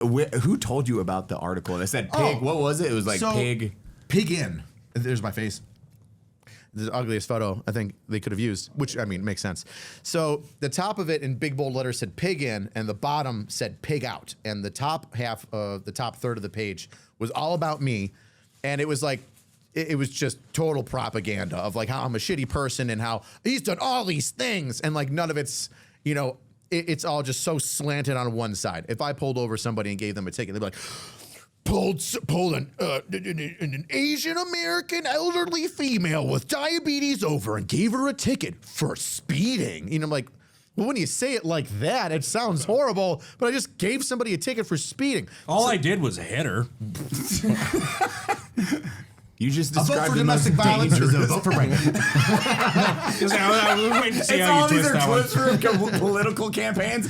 Who told you about the article? And it said pig. What was it? It was like pig. Pig in. There's my face. The ugliest photo I think they could have used, which, I mean, makes sense. So the top of it in big bold letters said pig in, and the bottom said pig out. And the top half of the top third of the page was all about me. And it was like, it was just total propaganda of like how I'm a shitty person and how he's done all these things. And like none of it's, you know, it's all just so slanted on one side. If I pulled over somebody and gave them a ticket, they'd be like, pulled an Asian American elderly female with diabetes over and gave her a ticket for speeding. You know, I'm like, well, when you say it like that, it sounds horrible, but I just gave somebody a ticket for speeding. All I did was hit her. You just described a vote for domestic violence is a vote for right. I was waiting to see It's how you all these twist are that one. clips from political campaigns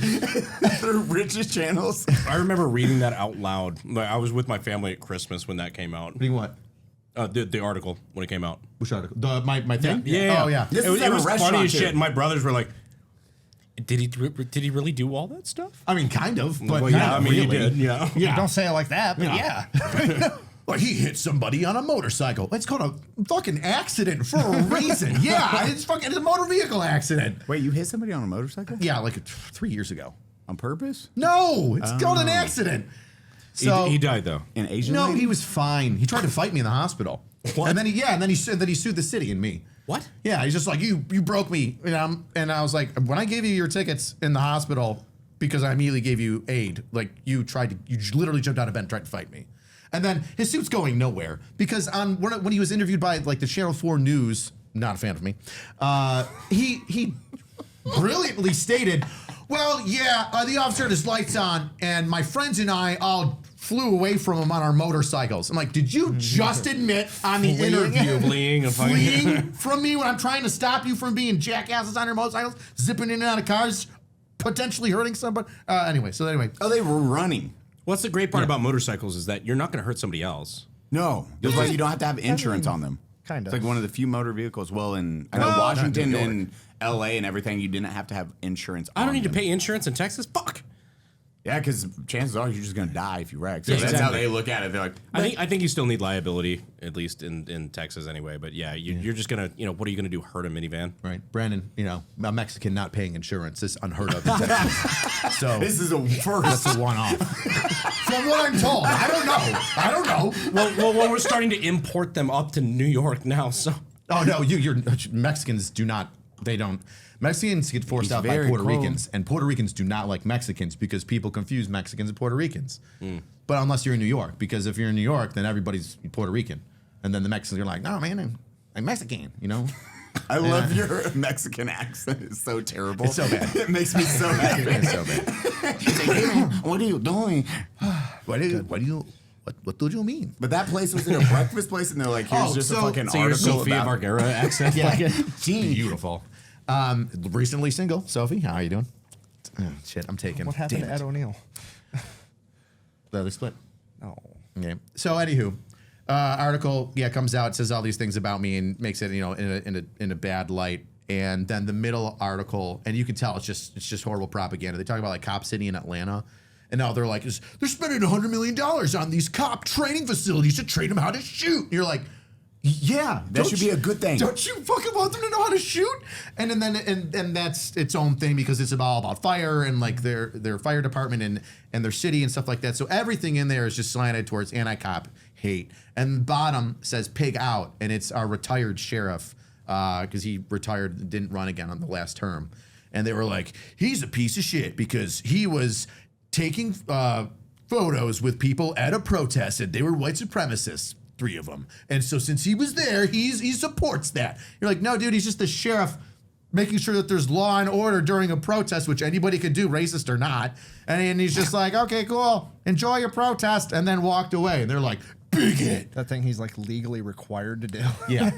through richest channels. I remember reading that out loud. Like, I was with my family at Christmas when that came out. Reading what? The article when it came out. Which article? My thing? Yeah. Oh, yeah. This It was, is at a funny restaurant, as too. shit. And my brothers were like, "Did he really do all that stuff?" I mean, kind of, but Well, yeah, not I mean, really. he did. Yeah. Yeah. Don't say it like that, but yeah. Well, he hit somebody on a motorcycle. It's called a fucking accident for a reason. Yeah, it's a motor vehicle accident. Wait, you hit somebody on a motorcycle? Yeah, like 3 years ago. On purpose? No, it's called an accident. So he died though. An Asian no, lady? he was fine. He tried to fight me in the hospital. What? And then he sued the city and me. What? Yeah, he's just like, you broke me. And I was like, when I gave you your tickets in the hospital because I immediately gave you aid, like you literally jumped out of bed and tried to fight me. And then his suit's going nowhere because when he was interviewed by like the Channel 4 News, not a fan of me, he brilliantly stated, well, yeah, the officer had his lights on and my friends and I all flew away from him on our motorcycles. I'm like, did you just admit on the interview fleeing from me when I'm trying to stop you from being jackasses on your motorcycles, zipping in and out of cars, potentially hurting somebody? Anyway. Oh, they were running. What's the great part about motorcycles is that you're not going to hurt somebody else. No. That's why you don't have to have insurance on them. Kind of. It's like one of the few motor vehicles. Well, I know Washington and LA and everything, you didn't have to have insurance on I don't need to them. pay insurance in Texas. Fuck. Yeah, because chances are you're just going to die if you wreck. So Yeah, that's how exactly. they look at it. They're like, I think you still need liability, at least in Texas anyway. But yeah, you're just gonna, what are you gonna do? Hurt a minivan? Right, Brandon, a Mexican not paying insurance is unheard of in Texas. So this is a first. that's a one-off. From what I'm told, I don't know. Well, we're starting to import them up to New York now. So Oh no, you're Mexicans do not. They don't. Mexicans get forced out by very Puerto cold. Ricans, and Puerto Ricans do not like Mexicans because people confuse Mexicans and Puerto Ricans. But unless you're in New York, because if you're in New York, then everybody's Puerto Rican, and then the Mexicans are like, no man, I'm Mexican, I love your Mexican accent. It's so terrible. It's so bad. It makes me so happy. It's so bad. He's like, hey man, what are you doing? What do you mean? But that place was in a breakfast place, and they're like, here's just a fucking you're article Sofia about Vergara accent. Yeah, beautiful. Recently single, Sophie. How are you doing? Oh, shit, I'm taking. What happened Damn to Ed O'Neill? The other split. Oh. Okay. So, anywho, article comes out, says all these things about me, and makes it in a bad light. And then the middle article, and you can tell it's just horrible propaganda. They talk about like Cop City in Atlanta, and now they're like, they're spending $100 million on these cop training facilities to train them how to shoot. And you're like, yeah, That should be a good thing. Don't you fucking want them to know how to shoot? And then that's its own thing because it's all about fire and like their fire department and their city and stuff like that. So everything in there is just slanted towards anti-cop hate. And the bottom says pig out, and it's our retired sheriff because he retired, didn't run again on the last term. And they were like, he's a piece of shit because he was taking photos with people at a protest and they were white supremacists. 3 of them. And so since he was there, he supports that. You're like, no, dude, he's just the sheriff making sure that there's law and order during a protest, which anybody could do, racist or not. And he's just like, okay, cool, enjoy your protest, and then walked away. And they're like, bigot. That thing he's like legally required to do. Yeah.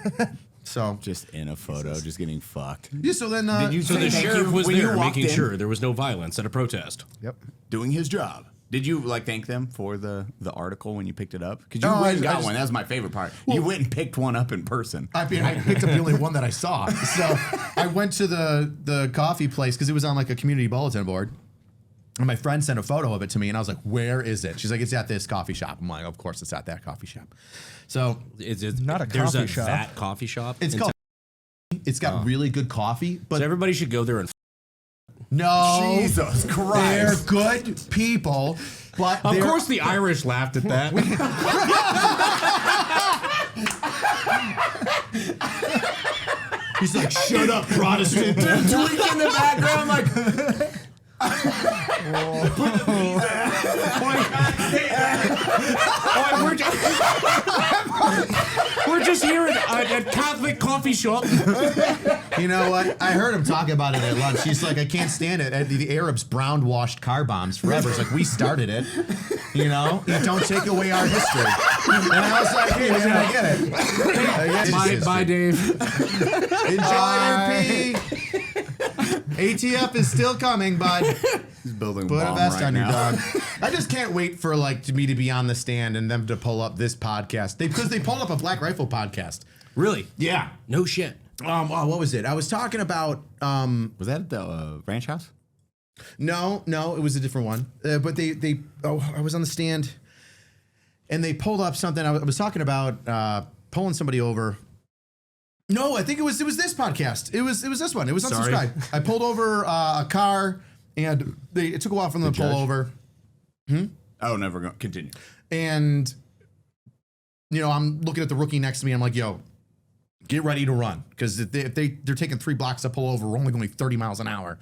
So just in a photo, just getting fucked. yeah, so then So the Thank sheriff you was when you there walked making in. sure there was no violence at a protest. Yep. Doing his job. Did you like thank them for the article when you picked it up? Because you No, went and I got just- one. That was my favorite part. You went and picked one up in person. I mean, I picked up the only one that I saw. So I went to the coffee place because it was on like a community bulletin board. And my friend sent a photo of it to me, and I was like, "Where is it?" She's like, "It's at this coffee shop." I'm like, "Of course, it's at that coffee shop." So It's Not a there's coffee shop. that coffee shop. it's called. It's got really good coffee, but So everybody should go there and. no, Jesus they're Christ. good people. But Of they're- course, the Irish laughed at that. he's like, "Shut up, Protestant." Tweak in the background, like, We're just here at a Catholic coffee shop. You know what? I heard him talking about it at lunch. He's like, "I can't stand it. The Arabs brown washed car bombs forever." It's like, we started it. You know, you don't take away our history. And I was like, "Hey, man, I get it. I get his history. Bye, Dave. Enjoy your pee." ATF is still coming, bud. he's building a Put a bomb vest right on your now. dog. I just can't wait for me to be on the stand and them to pull up this podcast. Because they pulled up a Black Rifle podcast. Really? Yeah. No shit. What was it? I was talking about. Was that the ranch house? No, it was a different one. But I was on the stand, and they pulled up something. I was talking about pulling somebody over. No, I think it was this podcast. It was this one. It was Sorry. Unsubscribed. I pulled over a car, and it took a while for them to pull judge? over. Oh, never go. Continue. And I'm looking at the rookie next to me. I'm like, "Yo, get ready to run," because if they're taking 3 blocks to pull over, we're only going 30 miles an hour.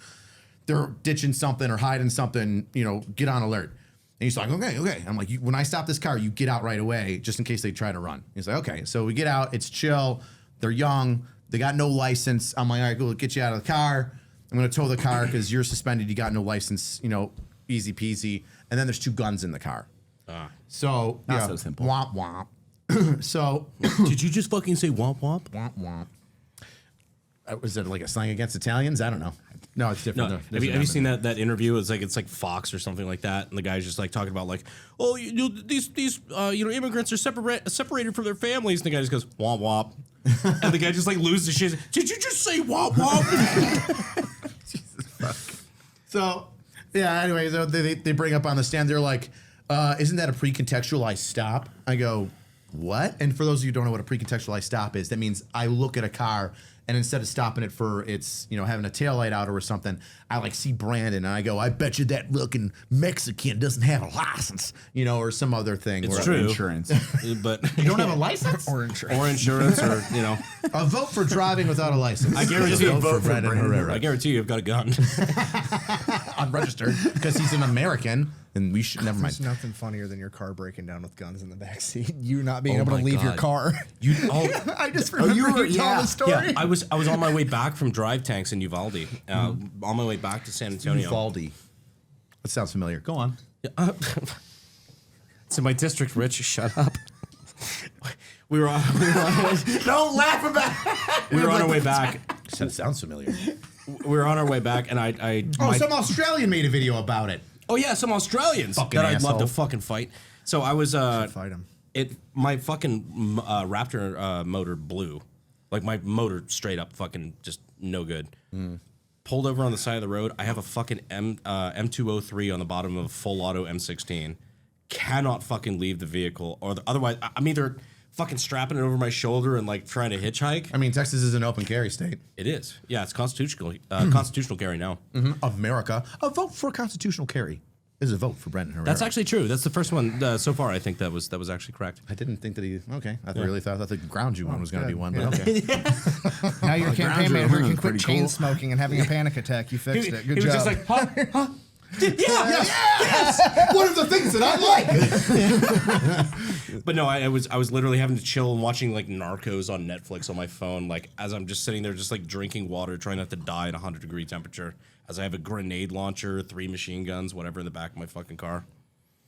They're ditching something or hiding something. Get on alert. And he's like, okay. I'm like, when I stop this car, you get out right away, just in case they try to run. He's like, okay. So we get out. It's chill. They're young. They got no license. I'm like, all right, cool. Get you out of the car. I'm going to tow the car because you're suspended. You got no license. Easy peasy. And then there's 2 guns in the car. So Not so simple. Womp womp. So Did you just fucking say womp womp? womp womp. Was it like a slang against Italians? I don't know. No, it's different. No. though. Have you seen that interview? It's like Fox or something like that, and the guy's just like talking about like, oh, these immigrants are separated from their families, and the guy just goes womp womp, and the guy just like loses his shit. Did you just say womp womp? So, yeah, anyway, so they bring up on the stand, they're like, isn't that a pre-contextualized stop? I go, what? And for those of you who don't know what a pre-contextualized stop is, that means I look at a car and instead of stopping it for its, having a taillight out or something, I see Brandon and I go, I bet you that looking Mexican doesn't have a license, or some other thing. It's where- true. Insurance. But You don't have a license? Or insurance. or insurance or A vote for driving without a license. I guarantee A you vote for Brandon Herrera. I guarantee you've got a gun. Unregistered because he's an American and we should never mind. There's nothing funnier than your car breaking down with guns in the backseat. You not being able to my leave your God. car. I just remember you were- you telling yeah. the story. Yeah, I was on my way back from Drive Tanks in Uvalde, on my way back to San Antonio. Uvalde. That sounds familiar. Go on. It's in my district, Rich. Shut up. we were on Don't laugh about we were on our way back. That sounds familiar. We were on our way back, and Some Australian made a video about it. oh yeah, some Australians Fucking that I'd love to asshole. fucking fight. So I was Fight him. my fucking Raptor motor blew, like my motor straight up fucking just no good. Pulled over on the side of the road. I have a fucking M203 on the bottom of a full auto M16. Cannot fucking leave the vehicle, or otherwise I'm either fucking strapping it over my shoulder and like trying to hitchhike. I mean, Texas is an open carry state. It is, yeah, it's constitutional constitutional carry now. Of America. A vote for constitutional carry is a vote for Brandon Herrera. That's actually true. That's the first one so far. I think that was actually correct. I didn't think that he. Okay. I really thought the ground you one was going to be one, but Yeah. okay. Now your campaign ground manager zero can is quit pretty chain cool. smoking and having a panic attack. You fixed it. Good he job. was just like, huh? Yes! One of the things that I like. But no, I was literally having to chill and watching like Narcos on Netflix on my phone, like as I'm just sitting there, just like drinking water, trying not to die at 100-degree temperature. As I have a grenade launcher, 3 machine guns, whatever in the back of my fucking car.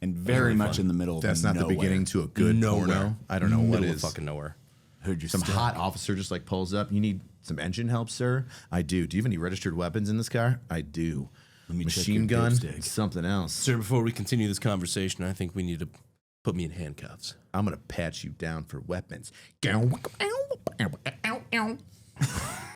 And very much in the middle of That's not nowhere. the beginning to a good Nowhere. porno. I don't know what Middle of is. fucking nowhere. Heard you Some still. hot officer just like pulls up. You need some engine help, sir? I do. Do you have any registered weapons in this car? I do. me check Machine your gun, dipstick. something else. Sir, before we continue this conversation, I think we need to put me in handcuffs. I'm gonna pat you down for weapons.